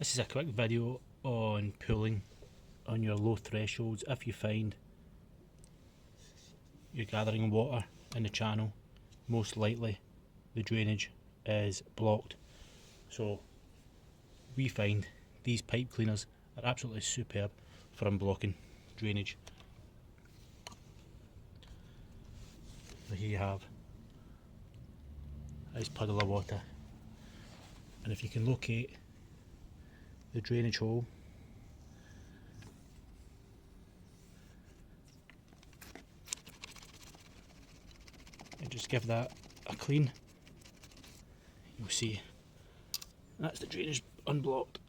This is a quick video on pooling on your low thresholds. If you find you're gathering water in the channel, most likely the drainage is blocked. So we find these pipe cleaners are absolutely superb for unblocking drainage. So here you have a nice puddle of water, and if you can locate the drainage hole, and just give that a clean, you'll see that's the drainage unblocked.